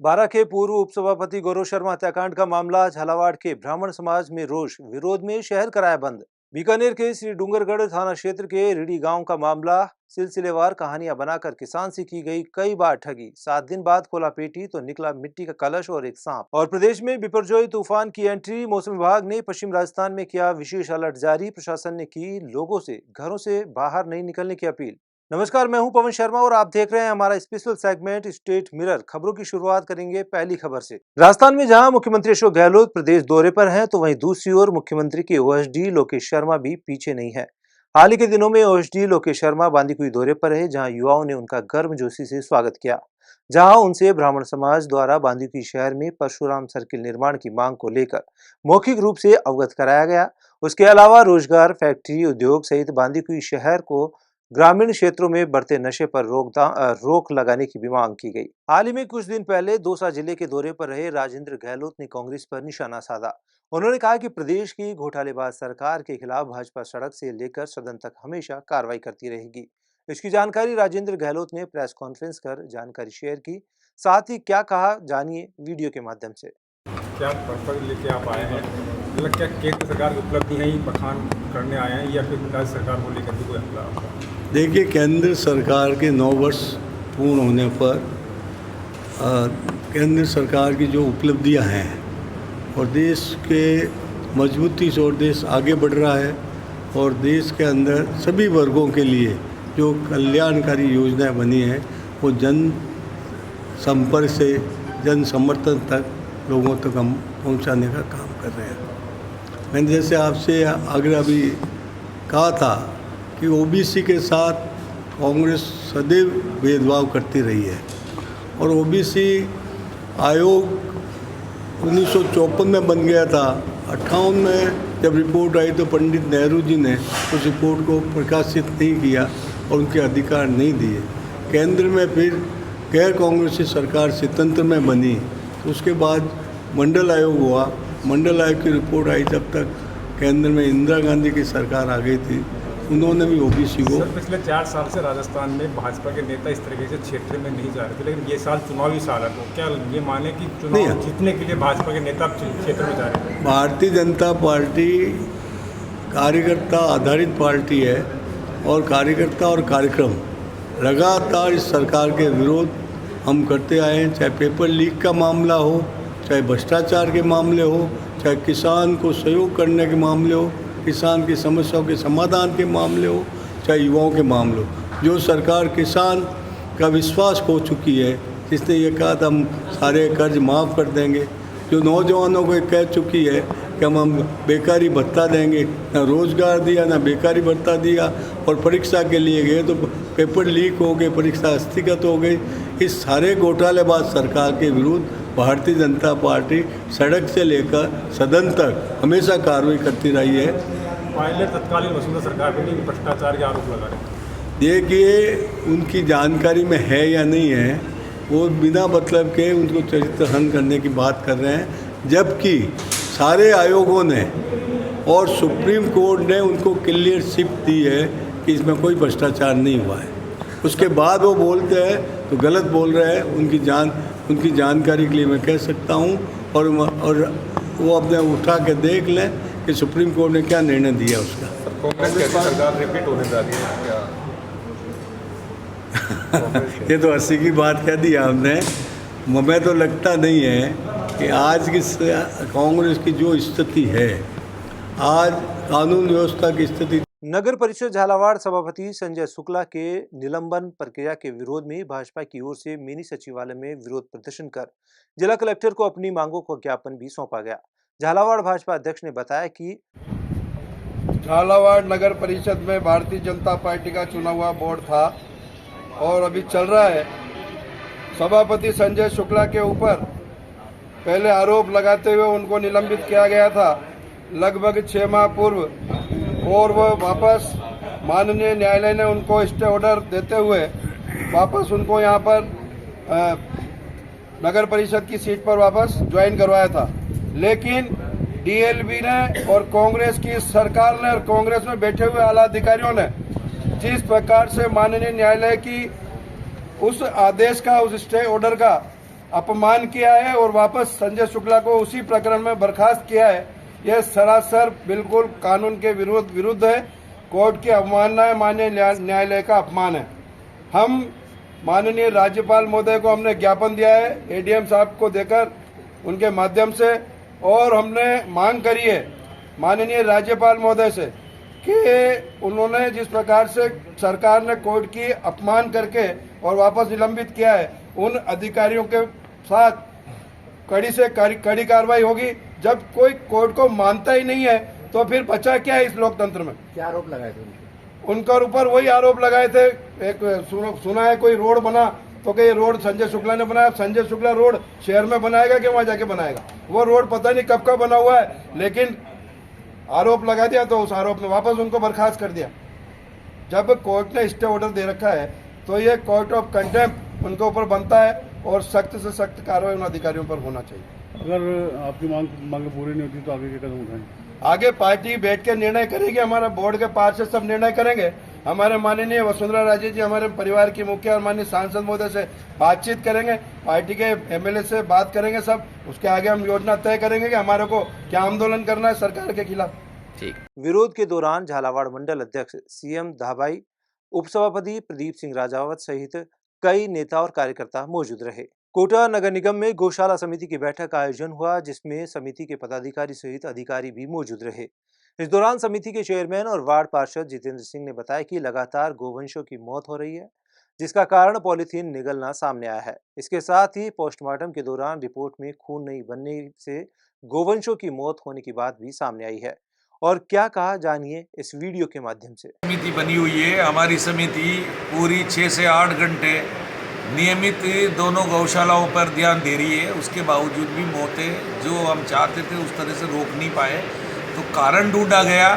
बारां के पूर्व उपसभापति गौरव शर्मा हत्याकांड का मामला झालावाड़ के ब्राह्मण समाज में रोष विरोध में शहर कराया बंद। बीकानेर के श्री डूंगरगढ़ थाना क्षेत्र के रिडी गांव का मामला सिलसिलेवार कहानियां बनाकर किसान से की गई कई बार ठगी। 7 दिन बाद खोला पेटी तो निकला मिट्टी का कलश और एक सांप। और प्रदेश में बिपरजोई तूफान की एंट्री। मौसम विभाग ने पश्चिम राजस्थान में किया विशेष अलर्ट जारी। प्रशासन ने की लोगों से घरों से बाहर नहीं निकलने की अपील। नमस्कार, मैं हूं पवन शर्मा और आप देख रहे हैं हमारा स्पेशल सेगमेंट स्टेट मिरर। खबरों की शुरुआत करेंगे पहली खबर से। राजस्थान में जहां मुख्यमंत्री अशोक गहलोत प्रदेश दौरे पर हैं, तो वहीं दूसरी ओर मुख्यमंत्री के ओएसडी लोकेश शर्मा भी पीछे नहीं है। हाल ही के दिनों में ओएसडी लोकेश शर्मा बांदीकुई दौरे पर रहे, जहां युवाओं ने उनका गर्मजोशी से स्वागत किया, जहां उनसे ब्राह्मण समाज द्वारा बांदीकुई शहर में परशुराम सर्किल निर्माण की मांग को लेकर मौखिक रूप से अवगत कराया गया। उसके अलावा रोजगार, फैक्ट्री, उद्योग सहित बांदीकुई शहर को ग्रामीण क्षेत्रों में बढ़ते नशे पर रोक लगाने की भी मांग की गई। हाल ही में कुछ दिन पहले दौसा जिले के दौरे पर रहे राजेंद्र गहलोत ने कांग्रेस पर निशाना साधा। उन्होंने कहा कि प्रदेश की घोटालेबाज सरकार के खिलाफ भाजपा सड़क से लेकर सदन तक हमेशा कार्रवाई करती रहेगी। इसकी जानकारी राजेंद्र गहलोत ने प्रेस कॉन्फ्रेंस कर जानकारी शेयर की। साथ ही क्या कहा, जानिए वीडियो के माध्यम से। क्या प्रस्ताव लेके आप आए हैं? मतलब क्या केंद्र सरकार की उपलब्धि है ही बखान करने आए हैं या फिर राज्य सरकार को लेकर भी कोई हमला आपका? देखिए, केंद्र सरकार के 9 वर्ष पूर्ण होने पर केंद्र सरकार की जो उपलब्धियां हैं और देश के मजबूती से और देश आगे बढ़ रहा है और देश के अंदर सभी वर्गों के लिए जो कल्याणकारी योजनाएं बनी हैं वो जन संपर्क से जन समर्थन तक लोगों तक हम पहुंचाने का काम कर रहे हैं। मैंने जैसे आपसे आग्रह भी कहा था कि ओबीसी के साथ कांग्रेस सदैव भेदभाव करती रही है और ओबीसी आयोग 1954 में बन गया था। 58 में जब रिपोर्ट आई तो पंडित नेहरू जी ने उस रिपोर्ट को प्रकाशित नहीं किया और उनके अधिकार नहीं दिए। केंद्र में फिर गैर कांग्रेसी सरकार स्वतंत्र में बनी तो उसके बाद मंडल आयोग हुआ। मंडल आयोग की रिपोर्ट आई जब तक केंद्र में इंदिरा गांधी की सरकार आ गई थी, उन्होंने भी ओबीसी को। सर, पिछले 4 साल से राजस्थान में भाजपा के नेता इस तरीके से क्षेत्र में नहीं जा रहे थे, लेकिन ये साल चुनावी साल है, तो क्या ये माने कि चुनाव जीतने के लिए भाजपा के नेता क्षेत्र में जा रहे हैं? भारतीय जनता पार्टी कार्यकर्ता आधारित पार्टी है और कार्यकर्ता और कार्यक्रम लगातार इस सरकार के विरोध हम करते आए हैं। चाहे पेपर लीक का मामला हो, चाहे भ्रष्टाचार के मामले हो, चाहे किसान को सहयोग करने के मामले हो, किसान की समस्याओं के समाधान के मामले हो, चाहे युवाओं के मामले हो। जो सरकार किसान का विश्वास खो चुकी है, जिसने ये कहा था हम सारे कर्ज माफ़ कर देंगे, जो नौजवानों को कह चुकी है कि हम बेकारी भत्ता देंगे, ना रोज़गार दिया ना बेकारी भत्ता दिया, और परीक्षा के लिए गए तो पेपर लीक हो गए, परीक्षा स्थगित हो गई। इस सारे घोटालेबाज सरकार के विरुद्ध भारतीय जनता पार्टी सड़क से लेकर सदन तक हमेशा कार्रवाई करती रही है। पहले तत्कालीन वसुंधरा सरकार पर भी भ्रष्टाचार के आरोप लगा रहे हैं। देखिए, उनकी जानकारी में है या नहीं है, वो बिना मतलब के उनको चरित्रहनन करने की बात कर रहे हैं, जबकि सारे आयोगों ने और सुप्रीम कोर्ट ने उनको क्लियरशिप दी है कि इसमें कोई भ्रष्टाचार नहीं हुआ है। उसके बाद वो बोलते हैं तो गलत बोल रहे हैं। उनकी जानकारी के लिए मैं कह सकता हूँ और वो अपने उठा के देख लें कि सुप्रीम कोर्ट ने क्या निर्णय दिया उसका। कांग्रेस की सरकार रिपीट होने जा रही है क्या? ये तो हंसी की बात कह दी आपने। हमें तो लगता नहीं है कि आज की कांग्रेस की जो स्थिति है, आज कानून व्यवस्था की स्थिति। नगर परिषद झालावाड़ सभापति संजय शुक्ला के निलंबन प्रक्रिया के विरोध में भाजपा की ओर से मिनी सचिवालय में विरोध प्रदर्शन कर जिला कलेक्टर को अपनी मांगों का ज्ञापन भी सौंपा गया। झालावाड़ भाजपा अध्यक्ष ने बताया कि झालावाड़ नगर परिषद में भारतीय जनता पार्टी का चुना हुआ बोर्ड था और अभी चल रहा है। सभापति संजय शुक्ला के ऊपर पहले आरोप लगाते हुए उनको निलंबित किया गया था लगभग 6 माह पूर्व, और वो वापस माननीय न्यायालय ने उनको स्टे ऑर्डर देते हुए वापस उनको यहाँ पर नगर परिषद की सीट पर वापस ज्वाइन करवाया था। लेकिन डीएलबी ने और कांग्रेस की सरकार ने और कांग्रेस में बैठे हुए आला अधिकारियों ने जिस प्रकार से माननीय न्यायालय की उस आदेश का, उस स्टे ऑर्डर का अपमान किया है और वापस संजय शुक्ला को उसी प्रकरण में बर्खास्त किया है, यह सरासर बिल्कुल कानून के विरुद्ध है। कोर्ट की अवमानना है, माननीय न्यायालय का अपमान है। हम माननीय राज्यपाल महोदय को हमने ज्ञापन दिया है एडीएम साहब को देकर उनके माध्यम से, और हमने मांग करी है माननीय राज्यपाल महोदय से कि उन्होंने जिस प्रकार से सरकार ने कोर्ट की अपमान करके और वापस निलंबित किया है, उन अधिकारियों के साथ कड़ी से कड़ी कार्रवाई होगी। जब कोई कोर्ट को मानता ही नहीं है तो फिर बचा क्या है इस लोकतंत्र में? क्या आरोप लगाए थे उनके ऊपर वही आरोप लगाए थे। एक सुना है कोई रोड बना तो कि ये रोड संजय शुक्ला ने बनाया। संजय शुक्ला रोड शहर में बनाएगा कि वहां जाके बनाएगा? वो रोड पता नहीं कब का बना हुआ है, लेकिन आरोप लगा दिया तो उस आरोप में वापस उनको बर्खास्त कर दिया। जब कोर्ट ने स्टे ऑर्डर दे रखा है तो ये कोर्ट ऑफ कंटेम्प्ट उनके ऊपर बनता है और सख्त से सख्त कार्रवाई उन अधिकारियों पर होना चाहिए। अगर आपकी मांग पूरी नहीं होती तो आगे के कदम उठाएंगे? आगे पार्टी बैठ के निर्णय करेगी, हमारा बोर्ड के पार्षद सब निर्णय करेंगे। हमारे माननीय वसुंधरा राजे जी हमारे परिवार की मुखिया और माननीय सांसद महोदय से बातचीत करेंगे, पार्टी के एमएलए से बात करेंगे सब। उसके आगे हम योजना तय करेंगे कि हमारे को क्या आंदोलन करना है सरकार के खिलाफ। विरोध के दौरान झालावाड़ मंडल अध्यक्ष सीएम धाबाई, उपसभापति प्रदीप सिंह राजावत सहित कई नेता और कार्यकर्ता मौजूद रहे। कोटा नगर निगम में गौशाला समिति की बैठक का आयोजन हुआ, जिसमें समिति के पदाधिकारी सहित अधिकारी भी मौजूद रहे। इस दौरान समिति के चेयरमैन और वार्ड पार्षद जितेंद्र सिंह ने बताया कि लगातार गोवंशों की मौत हो रही है, जिसका कारण पॉलीथीन निगलना सामने आया है। इसके साथ ही पोस्टमार्टम के दौरान रिपोर्ट में खून नहीं बनने से गोवंशों की मौत होने की बात भी सामने आई है। और क्या कहा, जानिए इस वीडियो के माध्यम से। समिति बनी हुई है। हमारी समिति पूरी 6 से 8 घंटे नियमित दोनों गौशालाओं पर ध्यान दे रही है। उसके बावजूद भी मौतें जो हम चाहते थे उस तरह से रोक नहीं पाए, तो कारण ढूंढा गया।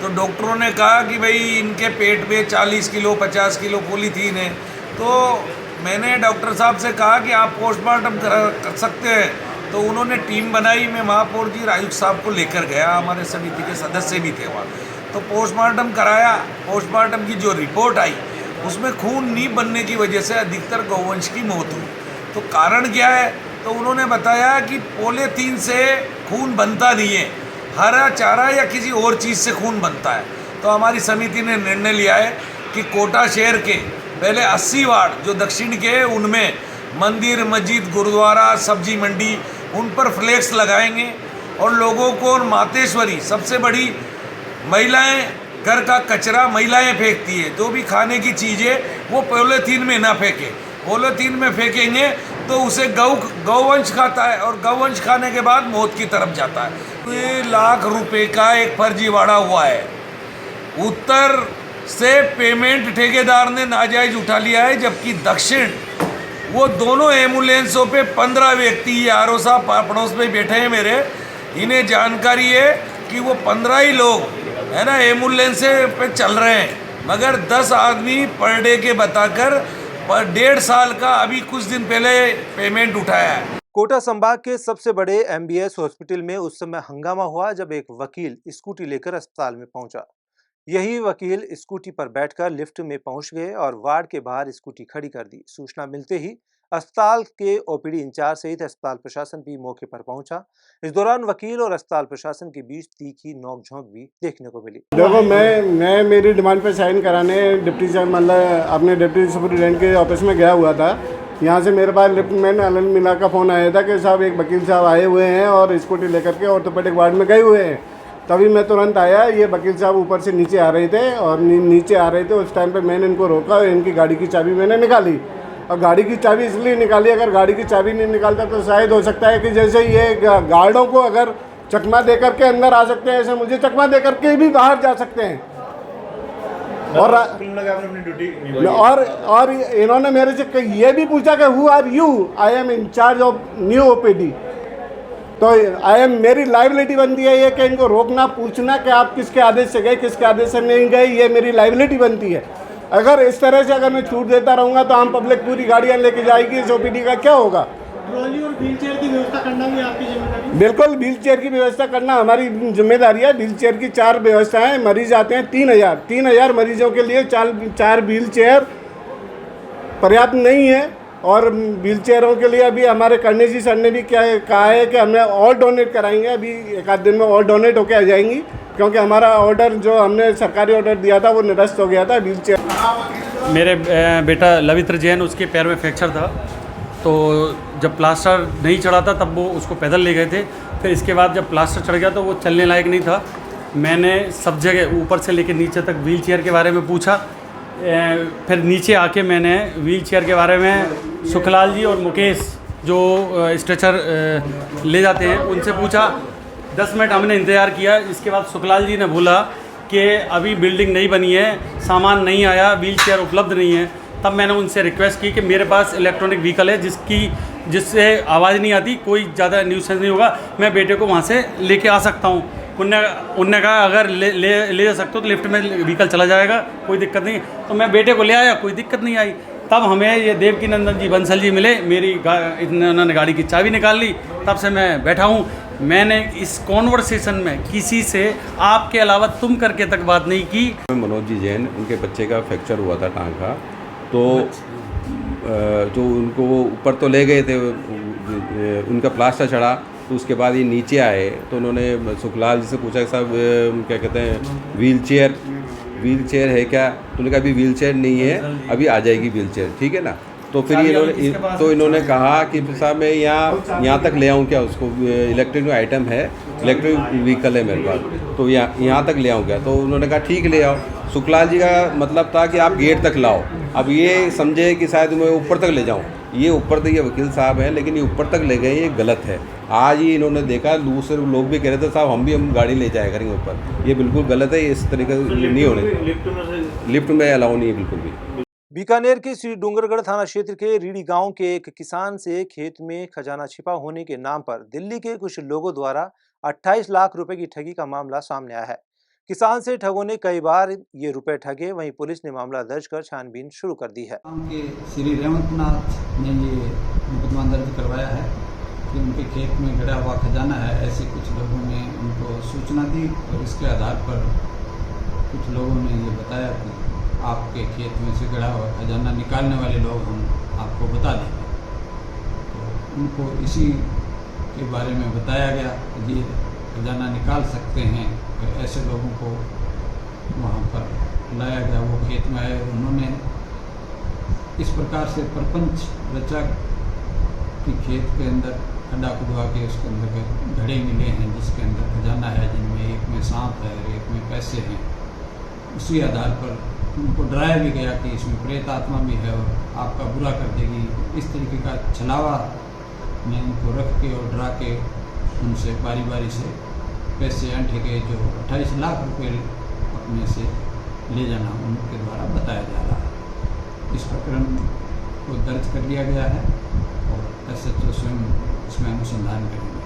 तो डॉक्टरों ने कहा कि भाई इनके पेट में 40 किलो 50 किलो पॉलीथीन है। तो मैंने डॉक्टर साहब से कहा कि आप पोस्टमार्टम कर सकते हैं। तो उन्होंने टीम बनाई। मैं महापौर जी आयुक्त साहब को लेकर गया, हमारे समिति के सदस्य भी थे वहाँ। तो पोस्टमार्टम कराया। पोस्टमार्टम की जो रिपोर्ट आई उसमें खून नहीं बनने की वजह से अधिकतर गौवंश की मौत हुई। तो कारण क्या है? तो उन्होंने बताया कि पॉलीथीन से खून बनता नहीं है, हरा चारा या किसी और चीज़ से खून बनता है। तो हमारी समिति ने निर्णय लिया है कि कोटा शहर के पहले 80 वार्ड जो दक्षिण के हैं उनमें मंदिर, मस्जिद, गुरुद्वारा, सब्जी मंडी, उन पर फ्लैक्स लगाएंगे और लोगों को, और मातेश्वरी सबसे बड़ी, महिलाएं घर का कचरा महिलाएं फेंकती है, जो भी खाने की चीज़ है वो पॉलीथीन में ना फेंके। पॉलीथीन में फेंकेंगे तो उसे गौवंश खाता है और गौवंश खाने के बाद मौत की तरफ जाता है। तो ये लाख रुपए का एक फर्जीवाड़ा हुआ है। उत्तर से पेमेंट ठेकेदार ने नाजायज उठा लिया है, जबकि दक्षिण वो दोनों एम्बुलेंसों पे 15 व्यक्ति, आर.ओ. साहब पड़ोस में बैठे हैं मेरे, इन्हें जानकारी है कि वो 15 ही लोग है ना एम्बुलेंस पे चल रहे हैं, मगर 10 आदमी पर डे के बताकर 1.5 साल का अभी कुछ दिन पहले पेमेंट उठाया है। कोटा संभाग के सबसे बड़े एमबीएस हॉस्पिटल में उस समय हंगामा हुआ जब एक वकील स्कूटी लेकर अस्पताल में पहुंचा। यही वकील स्कूटी पर बैठकर लिफ्ट में पहुंच गए और वार्ड के बाहर स्कूटी खड़ी कर दी। सूचना मिलते ही अस्पताल के ओपीडी इंचार्ज सहित अस्पताल प्रशासन भी मौके पर पहुंचा। इस दौरान वकील और अस्पताल प्रशासन के बीच तीखी नोकझोंक भी देखने को मिली। देखो, मैं मेरी डिमांड पे साइन कराने डिप्टी मतलब अपने डिप्टी सुपरिटेंडेंट के ऑफिस में गया हुआ था। यहाँ से मेरे पास लिफ्टमैन अनिल मिला का फ़ोन आया था कि साहब एक वकील साहब आए हुए हैं और स्कूटी लेकर के ऑर्थोपेडिक वार्ड में गए हुए हैं। तभी मैं तुरंत आया। ये वकील साहब ऊपर से नीचे आ रहे थे और नीचे आ रहे थे। उस टाइम पे मैंने इनको रोका और इनकी गाड़ी की चाबी मैंने निकाली। और गाड़ी की चाबी इसलिए निकाली, अगर गाड़ी की चाबी नहीं निकालता तो शायद हो सकता है कि जैसे ये गार्डों को अगर चकमा दे करके अंदर आ सकते हैं, ऐसे मुझे चकमा दे करके भी बाहर जा सकते हैं। और इन्होंने मेरे से ये भी पूछा कि who are you? I am incharge of new OPD. तो मेरी लाइबिलिटी बनती है ये कि इनको रोकना, पूछना कि आप किसके आदेश से गए, किसके आदेश से नहीं गए, ये मेरी लाइबिलिटी बनती है। अगर इस तरह से अगर मैं छूट देता रहूँगा तो आम पब्लिक पूरी गाड़ियाँ लेके जाएगी, इस ओपीडी का क्या होगा? ट्रॉली और व्हील चेयर की व्यवस्था करना भी आपकी जिम्मेदारी? बिल्कुल, व्हील चेयर की व्यवस्था करना हमारी जिम्मेदारी है। व्हील चेयर की 4 व्यवस्थाएँ। मरीज आते हैं 3000 मरीजों के लिए 4 व्हील चेयर पर्याप्त नहीं है। और व्हील चेयरों के लिए अभी हमारे करणी जी सर ने भी क्या कहा है कि हमें और डोनेट कराएंगे, अभी एक आध दिन में और डोनेट होके आ जाएंगी, क्योंकि हमारा ऑर्डर जो हमने सरकारी ऑर्डर दिया था वो निरस्त हो गया था व्हील चेयर। मेरे बेटा लवित्र जैन, उसके पैर में फ्रैक्चर था, तो जब प्लास्टर नहीं चढ़ा था तब वो उसको पैदल ले गए थे। फिर इसके बाद जब प्लास्टर चढ़ गया तो वो चलने लायक नहीं था। मैंने सब जगह ऊपर से लेकर नीचे तक व्हील चेयर के बारे में पूछा। फिर नीचे आके मैंने व्हील चेयर के बारे में सुखलाल जी और मुकेश जो स्ट्रेचर ले जाते हैं उनसे पूछा। 10 मिनट हमने इंतज़ार किया। इसके बाद सुखलाल जी ने बोला कि अभी बिल्डिंग नहीं बनी है, सामान नहीं आया, व्हील चेयर उपलब्ध नहीं है। तब मैंने उनसे रिक्वेस्ट की कि मेरे पास इलेक्ट्रॉनिक व्हीकल है जिससे आवाज़ नहीं आती, कोई ज़्यादा न्यूसेंस नहीं होगा, मैं बेटे को वहाँ से लेके आ सकता हूँ। उनने कहा अगर ले जा सकते हो तो लिफ्ट में व्हीकल चला जाएगा, कोई दिक्कत नहीं। तो मैं बेटे को ले आया, कोई दिक्कत नहीं आई। तब हमें ये देवकी नंदन जी बंसल जी मिले, उन्होंने गाड़ी की चाबी निकाल ली। तब से मैं बैठा हूँ। मैंने इस कॉन्वर्सेशन में किसी से आपके अलावा तुम करके तक बात नहीं की। मनोज जी जैन, उनके बच्चे का फ्रैक्चर हुआ था टांग का, तो जो उनको वो ऊपर तो ले गए थे, उनका प्लास्टर चढ़ा, तो उसके बाद ये नीचे आए तो उन्होंने सुखलाल जी से पूछा कि साहब क्या कहते हैं व्हील चेयर है क्या? तो उन्होंने कहा अभी व्हील चेयर नहीं है, अभी आ जाएगी व्हील चेयर, ठीक है ना। तो फिर इन्होंने कहा कि साहब मैं यहाँ तक ले आऊँ क्या उसको, इलेक्ट्रिक आइटम है, इलेक्ट्रिक व्हीकल है मेरे पास, तो यहाँ तक ले आऊँ क्या? तो उन्होंने कहा ठीक ले आओ। सुखलाल जी का मतलब था कि आप गेट तक लाओ। अब ये समझे कि शायद मैं ऊपर तक ले जाऊँ, ये ऊपर तक, ये वकील साहब हैं लेकिन ये ऊपर तक ले गए, ये गलत है। आज ही इन्होंने देखा, दूसरे लोग भी कह रहे थे साहब हम गाड़ी ले जाया करेंगे ऊपर, ये बिल्कुल गलत है, इस तरीके से नहीं होने, लिफ्ट में अलाउ नहीं है बिल्कुल भी। बीकानेर के श्री डूंगरगढ़ थाना क्षेत्र के रीडी गांव के एक किसान से खेत में खजाना छिपा होने के नाम पर दिल्ली के कुछ लोगों द्वारा 28 लाख रुपए की ठगी का मामला सामने आया है। किसान से ठगों ने कई बार ये रुपए ठगे, वहीं पुलिस ने मामला दर्ज कर छानबीन शुरू कर दी है। के श्री रेवंत नाथ ने ये मुकदमा दर्ज करवाया है कि उनके खेत में गड़ा हुआ खजाना है, ऐसे कुछ लोगों ने उनको सूचना दी और इसके आधार पर कुछ लोगों ने ये बताया कि आपके खेत में से गड़ा हुआ खजाना निकालने वाले लोग हम आपको बता देंगे। तो उनको इसी के बारे में बताया गया कि ये खजाना निकाल सकते हैं, तो ऐसे लोगों को वहाँ पर लाया गया। वो खेत में आए और उन्होंने इस प्रकार से प्रपंच रचा कि खेत के अंदर खड्डा खुदवा के उसके अंदर घड़े मिले हैं जिसके अंदर खजाना है, जिनमें एक में सांप है और एक में पैसे हैं। उसी आधार पर उनको डराया भी गया कि इसमें प्रेत आत्मा भी है और आपका बुरा कर देगी। इस तरीके का छलावा में उनको रख के और डरा के उनसे बारी बारी से पैसे अंठे गए, जो 28 लाख रुपए अपने से ले जाना उनके द्वारा बताया जा रहा है। इस प्रकरण को दर्ज कर लिया गया है और SHO स्वयं इसमें अनुसंधान करेंगे।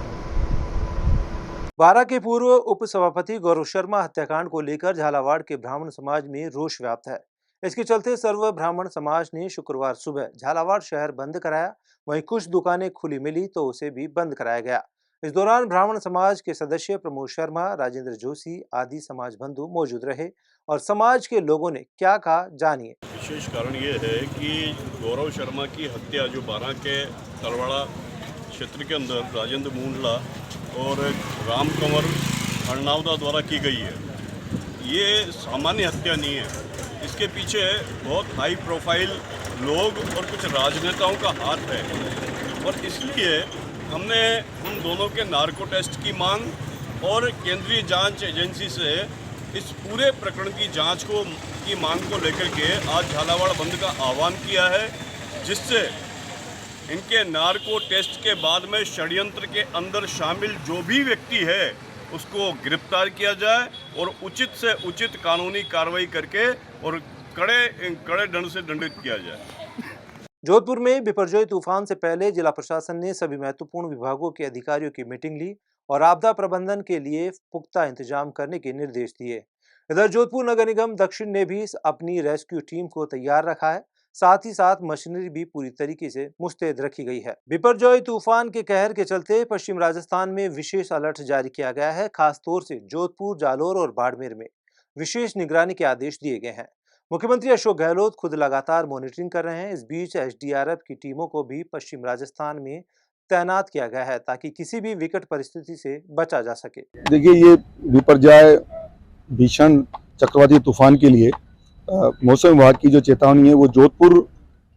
बारा के पूर्व उप सभापति गौरव शर्मा हत्याकांड को लेकर झालावाड़ के ब्राह्मण समाज में रोष व्याप्त है। इसके चलते सर्व ब्राह्मण समाज ने शुक्रवार सुबह झालावाड़ शहर बंद कराया। वहीं कुछ दुकानें खुली मिली तो उसे भी बंद कराया गया। इस दौरान ब्राह्मण समाज के सदस्य प्रमोद शर्मा, राजेंद्र जोशी आदि समाज बंधु मौजूद रहे और समाज के लोगों ने क्या कहा, जानिए। विशेष कारण ये है कि गौरव शर्मा की हत्या जो बारा के तलवाड़ा क्षेत्र के अंदर राजेंद्र मूंडला और राम कंवर हरनावदा द्वारा की गई है, ये सामान्य हत्या नहीं है। इसके पीछे बहुत हाई प्रोफाइल लोग और कुछ राजनेताओं का हाथ है और इसलिए हमने उन दोनों के नार्को टेस्ट की मांग और केंद्रीय जांच एजेंसी से इस पूरे प्रकरण की जांच की मांग को लेकर के आज झालावाड़ बंद का आह्वान किया है, जिससे इनके नार्को टेस्ट के बाद में षड्यंत्र के अंदर शामिल जो भी व्यक्ति है उसको गिरफ्तार किया जाए और उचित से उचित कानूनी कार्रवाई करके और कड़े दंड से दंडित किया जाए। जोधपुर में बिपरजोई तूफान से पहले जिला प्रशासन ने सभी महत्वपूर्ण विभागों के अधिकारियों की मीटिंग ली और आपदा प्रबंधन के लिए पुख्ता इंतजाम करने के निर्देश दिए। इधर जोधपुर नगर निगम दक्षिण ने भी अपनी रेस्क्यू टीम को तैयार रखा है, साथ ही साथ मशीनरी भी पूरी तरीके से मुस्तैद रखी गई है। बिपरजोई तूफान के कहर के चलते पश्चिम राजस्थान में विशेष अलर्ट जारी किया गया है। खासतौर से जोधपुर, जालोर और बाड़मेर में विशेष निगरानी के आदेश दिए गए हैं। मुख्यमंत्री अशोक गहलोत खुद लगातार मॉनिटरिंग कर रहे हैं। इस बीच एसडीआरएफ की टीमों को भी पश्चिम राजस्थान में तैनात किया गया है ताकि किसी भी विकट परिस्थिति से बचा जा सके। देखिए, ये विपर्जय भीषण चक्रवाती तूफान के लिए मौसम विभाग की जो चेतावनी है वो जोधपुर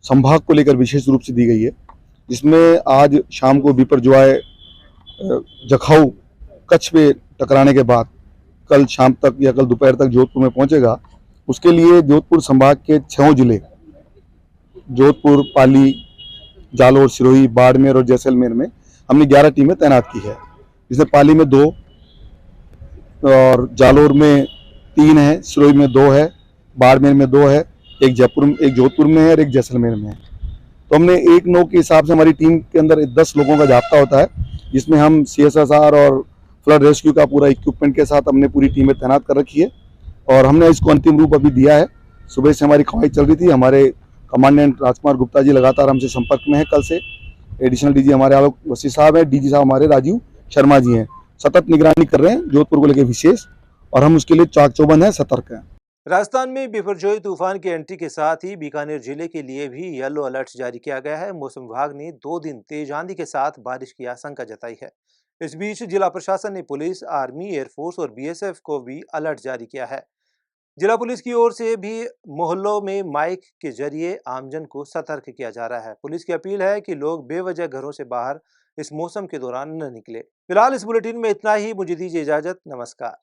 संभाग को लेकर विशेष रूप से दी गई है, जिसमें आज शाम को विपर्जय जखाऊ कच्छ पे टकराने के बाद कल शाम तक या कल दोपहर तक जोधपुर में पहुंचेगा। उसके लिए जोधपुर संभाग के 6 जिले जोधपुर, पाली, जालोर, सिरोही, बाड़मेर और जैसलमेर में हमने 11 टीमें तैनात की है, जिसमें पाली में 2 और जालोर में 3 है, सिरोही में 2 है, बाड़मेर में 2 है, एक जोधपुर में है और एक जैसलमेर में है। तो हमने 1-9 के हिसाब से हमारी टीम के अंदर 10 लोगों का जाब्ता होता है, जिसमें हम CSSR और फ्लड रेस्क्यू का पूरा इक्विपमेंट के साथ हमने पूरी टीमें तैनात कर रखी है और हमने इसको अंतिम रूप अभी दिया है। सुबह से हमारी कवायद चल रही थी। हमारे कमांडेंट राजकुमार गुप्ता जी लगातार हमसे संपर्क में है। कल से एडिशनल डीजी हमारे आलोक वसी साहब हैं, डीजी साहब हमारे राजीव शर्मा जी हैं, सतत निगरानी कर रहे हैं जोधपुर को लेकर विशेष, और हम उसके लिए चाक चौबंद हैं, सतर्क हैं। राजस्थान में बिपरजॉय तूफान की एंट्री के साथ ही बीकानेर जिले के लिए भी येलो अलर्ट जारी किया गया है। मौसम विभाग ने 2 दिन तेज आंधी के साथ बारिश की आशंका जताई है। इस बीच जिला प्रशासन ने पुलिस, आर्मी, एयरफोर्स और BSF को भी अलर्ट जारी किया है। जिला पुलिस की ओर से भी मोहल्लों में माइक के जरिए आमजन को सतर्क किया जा रहा है। पुलिस की अपील है कि लोग बेवजह घरों से बाहर इस मौसम के दौरान न निकले। फिलहाल इस बुलेटिन में इतना ही। मुझे दीजिए इजाजत। नमस्कार।